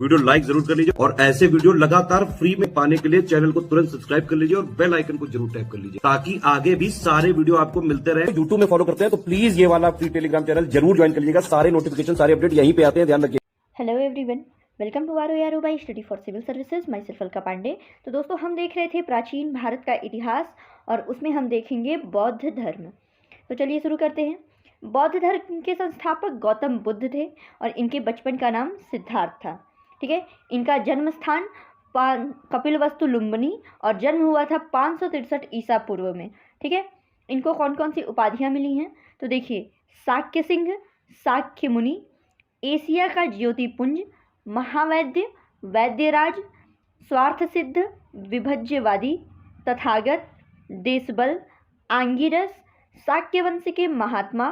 Video like जरूर कर लीजिए और ऐसे वीडियो लगातार फ्री में पाने के लिए चैनल को तुरंत सब्सक्राइब कर लीजिए और बेल आइकन को जरूर टैप कर लीजिए ताकि आगे भी सारे वीडियो आपको मिलते रहे। यूट्यूब में फॉलो करते हैं तो प्लीज ये वाला फ्री टेलीग्राम चैनल जरूर ज्वाइन कर लीजिएगा। सारे नोटिफिकेशन सारे अपडेट यहीं पे आते हैं, ध्यान रखिए। हेलो एवरीवन, वेलकम टू आरो यारो by study for civil services. My self Alka Pandey. तो दोस्तों, हम देख रहे थे प्राचीन भारत का इतिहास और उसमें हम देखेंगे बौद्ध धर्म। तो चलिए शुरू करते हैं। बौद्ध धर्म के संस्थापक गौतम बुद्ध थे और इनके बचपन का नाम सिद्धार्थ था। ठीक है, इनका जन्म स्थान कपिलवस्तु लुम्बिनी और जन्म हुआ था 563 ईसा पूर्व में। ठीक है, इनको कौन कौन सी उपाधियाँ मिली हैं तो देखिए, शाक्य सिंह, शाक्य मुनि, एशिया का ज्योतिपुंज, महावैद्य, वैद्यराज, स्वार्थ सिद्ध, विभज्यवादी, तथागत, देशबल, आंगिरस, शाक्य वंश के महात्मा,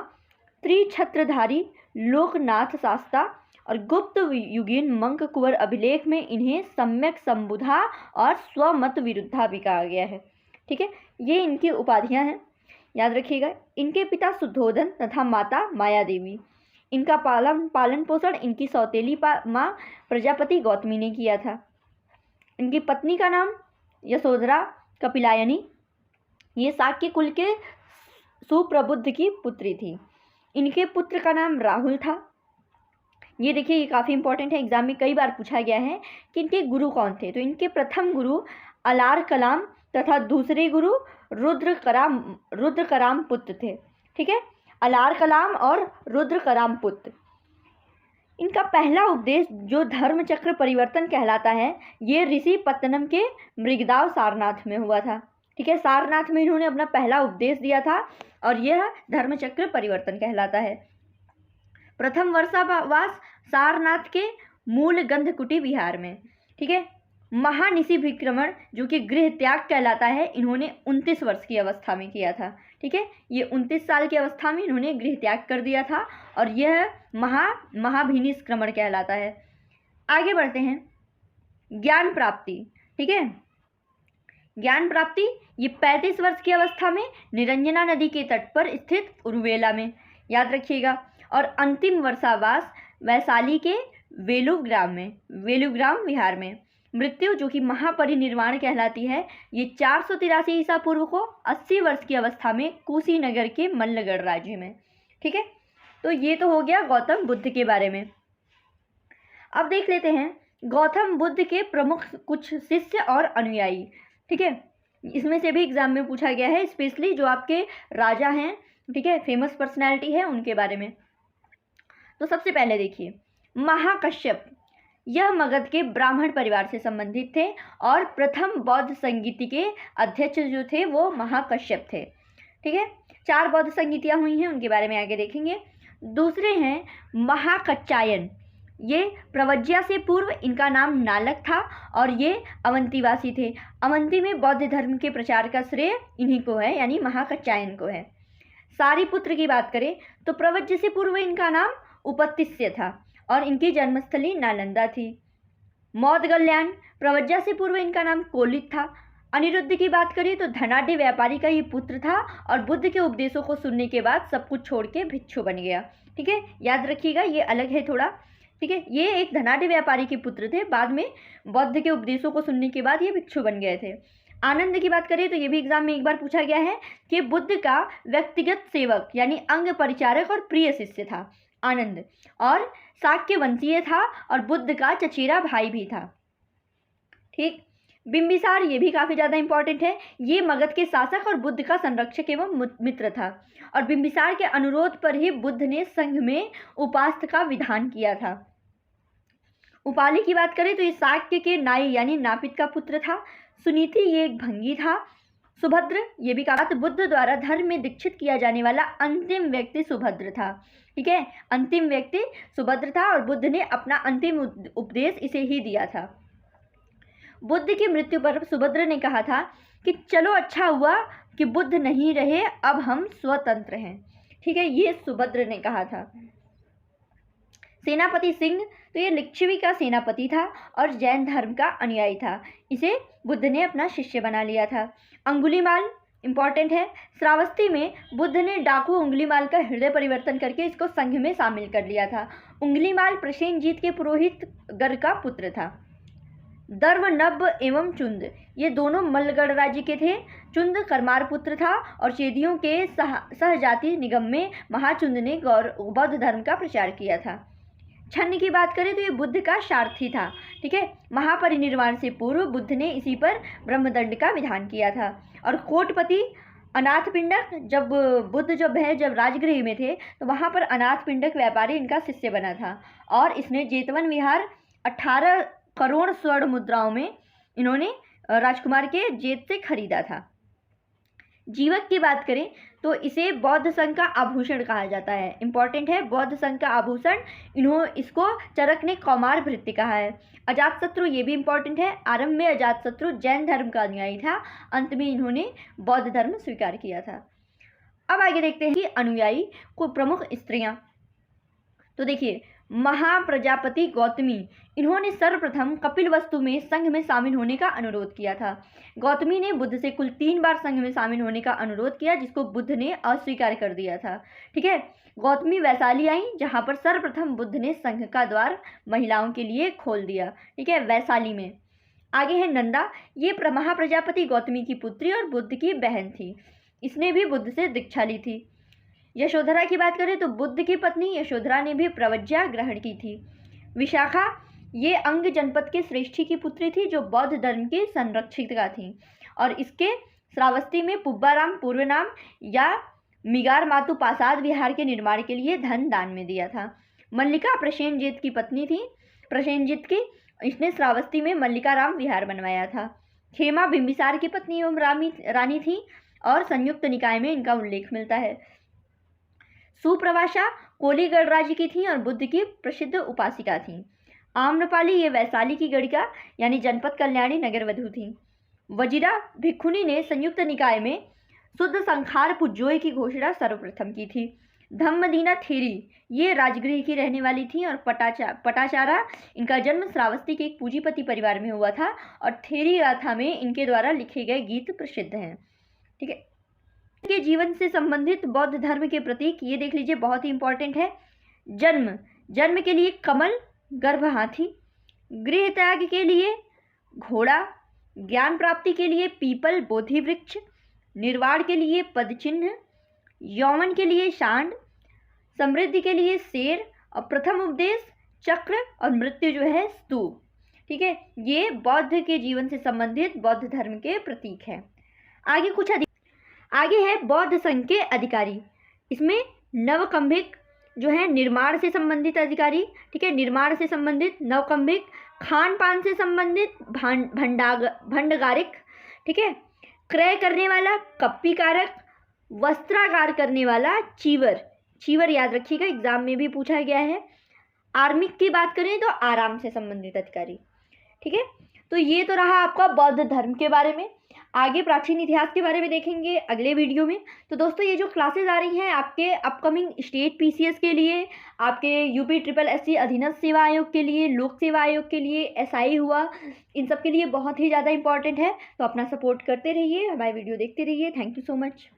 त्रिछत्रधारी, लोकनाथ शास्ता और गुप्त युगीन मंक कुंवर अभिलेख में इन्हें सम्यक संबुधा और स्वमत विरुद्धा भी कहा गया है। ठीक है, ये इनकी उपाधियां हैं, याद रखिएगा। इनके पिता सुद्धोधन तथा माता माया देवी। इनका पालन पोषण इनकी सौतेली माँ प्रजापति गौतमी ने किया था। इनकी पत्नी का नाम यशोधरा कपिलायनी। ये शाक्य कुल के सुप्रबुद्ध की पुत्री थी। इनके पुत्र का नाम राहुल था। ये देखिए, ये काफ़ी इंपॉर्टेंट है, एग्जाम में कई बार पूछा गया है कि इनके गुरु कौन थे। तो इनके प्रथम गुरु अलार कलाम तथा दूसरे गुरु रुद्रकराम पुत्र थे। ठीक है, अलार कलाम और रुद्रकराम पुत्र। इनका पहला उपदेश जो धर्मचक्र परिवर्तन कहलाता है, ये ऋषि पत्तनम के मृगदाव सारनाथ में हुआ था। ठीक है, सारनाथ में इन्होंने अपना पहला उपदेश दिया था और यह धर्मचक्र परिवर्तन कहलाता है। प्रथम वर्षावास सारनाथ के मूल गंधकुटी विहार में। ठीक है, महानिशि विक्रमण जो कि गृह त्याग कहलाता है, इन्होंने 29 वर्ष की अवस्था में किया था। ठीक है, ये 29 साल की अवस्था में इन्होंने गृह त्याग कर दिया था और यह महाभिनिष्क्रमण कहलाता है। आगे बढ़ते हैं। ज्ञान प्राप्ति। ठीक है, ज्ञान प्राप्ति ये 35 वर्ष की अवस्था में निरंजना नदी के तट पर स्थित उरुवेला में, याद रखिएगा। और अंतिम वर्षावास वैशाली के वेलुग्राम में, वेलुग्राम विहार में। मृत्यु जो कि महापरिनिर्वाण कहलाती है, ये 483 ईसा पूर्व को 80 वर्ष की अवस्था में कुशीनगर के मल्लगढ़ राज्य में। ठीक है, तो ये तो हो गया गौतम बुद्ध के बारे में। अब देख लेते हैं गौतम बुद्ध के प्रमुख कुछ शिष्य और अनुयायी। ठीक है, इसमें से भी एग्जाम में पूछा गया है, स्पेशली जो आपके राजा हैं, ठीक है, फेमस पर्सनैलिटी है, उनके बारे में। तो सबसे पहले देखिए, महाकश्यप। यह मगध के ब्राह्मण परिवार से संबंधित थे और प्रथम बौद्ध संगीति के अध्यक्ष जो थे वो महाकश्यप थे। ठीक है, 4 बौद्ध संगीतियाँ हुई हैं, उनके बारे में आगे देखेंगे। दूसरे हैं महाकच्चायन। ये प्रवज्या से पूर्व इनका नाम नालक था और ये अवंतीवासी थे। अवंती में बौद्ध धर्म के प्रचार का श्रेय इन्हीं को है, यानी महाकच्चायन को है। सारीपुत्र की बात करें तो प्रवज्य से पूर्व इनका नाम उपतिस्य था और इनकी जन्मस्थली नालंदा थी। मौदगल्याण, प्रवज्या से पूर्व इनका नाम कोलित था। अनिरुद्ध की बात करें तो धनाढ़ व्यापारी का ये पुत्र था और बुद्ध के उपदेशों को सुनने के बाद सब कुछ छोड़ के भिक्षु बन गया। ठीक है, याद रखिएगा, ये अलग है थोड़ा। ठीक है, ये एक धनाढ़ व्यापारी के पुत्र थे, बाद में बौद्ध के उपदेशों को सुनने के बाद ये भिक्षु बन गए थे। आनंद की बात करें तो ये भी एग्जाम में एक बार पूछा गया है कि बुद्ध का व्यक्तिगत सेवक यानी अंग परिचारक और प्रिय शिष्य था आनंद, और शाक्य वंशीय था और बुद्ध का चचेरा भाई भी था। ठीक, बिंबिसार ये भी काफ़ी ज़्यादा इंपॉर्टेंट है। ये मगध के शासक और बुद्ध का संरक्षक एवं मित्र था और बिंबिसार के अनुरोध पर ही बुद्ध ने संघ में उपास्त का विधान किया था। उपाली की बात करें तो ये शाक्य के नाई यानी नापित का पुत्र था। सुनीति ये एक भंगी था। सुभद्र ये भी कहा, बुद्ध द्वारा धर्म में दीक्षित किया जाने वाला अंतिम व्यक्ति सुभद्र था। ठीक है, अंतिम व्यक्ति सुभद्र था और बुद्ध ने अपना अंतिम उपदेश इसे ही दिया था। बुद्ध की मृत्यु पर सुभद्र ने कहा था कि चलो अच्छा हुआ कि बुद्ध नहीं रहे, अब हम स्वतंत्र हैं। ठीक है, ये सुभद्र ने कहा था। सेनापति सिंह, तो ये लिच्छवी का सेनापति था और जैन धर्म का अनुयायी था। इसे बुद्ध ने अपना शिष्य बना लिया था। अंगुलीमाल इंपॉर्टेंट है। श्रावस्ती में बुद्ध ने डाकू अंगुलीमाल का हृदय परिवर्तन करके इसको संघ में शामिल कर लिया था। उंगलीमाल प्रसेनजीत के पुरोहित गर का पुत्र था। दर्वनब एवं चुंद ये दोनों मल्लगढ़ राज्य के थे। चुंद करमार पुत्र था और चेदियों के सहजाति निगम में महाचुंद ने बौद्ध धर्म का प्रचार किया था। छन्न की बात करें तो ये बुद्ध का सारथी था। ठीक है, महापरिनिर्वाण से पूर्व बुद्ध ने इसी पर ब्रह्मदंड का विधान किया था। और कोटपति अनाथपिंडक जब राजगृह में थे तो वहाँ पर अनाथपिंडक व्यापारी इनका शिष्य बना था और इसने जेतवन विहार 18 करोड़ स्वर्ण मुद्राओं में इन्होंने राजकुमार के जेत से खरीदा था। जीवक की बात करें तो इसे बौद्ध संघ का आभूषण कहा जाता है। इंपॉर्टेंट है, बौद्ध संघ का आभूषण। इसको चरक ने कौमार भृत्य कहा है। अजातशत्रु ये भी इंपॉर्टेंट है। आरंभ में अजातशत्रु जैन धर्म का अनुयायी था, अंत में इन्होंने बौद्ध धर्म स्वीकार किया था। अब आगे देखते हैं कि अनुयायी को प्रमुख स्त्रियां। तो देखिए, महाप्रजापति गौतमी इन्होंने सर्वप्रथम कपिलवस्तु में संघ में शामिल होने का अनुरोध किया था। गौतमी ने बुद्ध से कुल 3 बार संघ में शामिल होने का अनुरोध किया, जिसको बुद्ध ने अस्वीकार कर दिया था। ठीक है, गौतमी वैशाली आई, जहां पर सर्वप्रथम बुद्ध ने संघ का द्वार महिलाओं के लिए खोल दिया। ठीक है, वैशाली में। आगे है नंदा, ये महाप्रजापति गौतमी की पुत्री और बुद्ध की बहन थी। इसने भी बुद्ध से दीक्षा ली थी। यशोधरा की बात करें तो बुद्ध की पत्नी यशोधरा ने भी प्रवज्ञा ग्रहण की थी। विशाखा ये अंग जनपद के श्रेष्ठी की पुत्री थी, जो बौद्ध धर्म की संरक्षिका थी और इसके श्रावस्ती में पुब्बाराम पूर्व नाम या मिगार मातु पासाद विहार के निर्माण के लिए धन दान में दिया था। मल्लिका प्रसेनजीत की पत्नी थी। प्रसेनजीत की इसने श्रावस्ती में मल्लिका राम विहार बनवाया था। खेमा बिंबिसार की पत्नी एवं रानी थी और संयुक्त निकाय में इनका उल्लेख मिलता है। सुप्रवासा कोलीगढ़ राज्य की थी और बुद्ध की प्रसिद्ध उपासिका थी। आम्रपाली ये वैशाली की गढ़िका यानी जनपद कल्याणी नगर वधू थी। वजीरा भिक्षुनी ने संयुक्त निकाय में शुद्ध संखार पुज्जोय की घोषणा सर्वप्रथम की थी। धम्मदीना थेरी ये राजगृह की रहने वाली थी और पटाचारा इनका जन्म श्रावस्ती के एक पूंजीपति परिवार में हुआ था और थेरी गाथा में इनके द्वारा लिखे गए गीत प्रसिद्ध हैं। ठीक है, के जीवन से संबंधित बौद्ध धर्म के प्रतीक ये देख लीजिए, बहुत ही इंपॉर्टेंट है। जन्म के लिए कमल गर्भ हाथी, गृह त्याग के लिए घोड़ा, ज्ञान प्राप्ति के लिए पीपल बोधि वृक्ष, निर्वाण के लिए पद चिन्ह, यौवन के लिए सांड, समृद्धि के लिए शेर और प्रथम उपदेश चक्र और मृत्यु जो है स्तूप। ठीक है, ये बौद्ध के जीवन से संबंधित बौद्ध धर्म के प्रतीक हैं। आगे है बौद्ध संघ के अधिकारी। इसमें नवकंभिक जो है निर्माण से संबंधित अधिकारी। ठीक है, निर्माण से संबंधित नवकंभिक, खान पान से संबंधित भंडागारिक। ठीक है, क्रय करने वाला कप्पीकारक, वस्त्रागार करने वाला चीवर याद रखिएगा, एग्जाम में भी पूछा गया है। आर्मिक की बात करें तो आराम से संबंधित अधिकारी। ठीक है, तो ये तो रहा आपका बौद्ध धर्म के बारे में। आगे प्राचीन इतिहास के बारे में देखेंगे अगले वीडियो में। तो दोस्तों, ये जो क्लासेस आ रही हैं आपके अपकमिंग स्टेट पीसीएस के लिए, आपके यूपी SSS अधीनस्थ सेवा आयोग के लिए, लोक सेवा आयोग के लिए, SI हुआ, इन सब के लिए बहुत ही ज़्यादा इंपॉर्टेंट है। तो अपना सपोर्ट करते रहिए, हमारे वीडियो देखते रहिए। Thank you so much.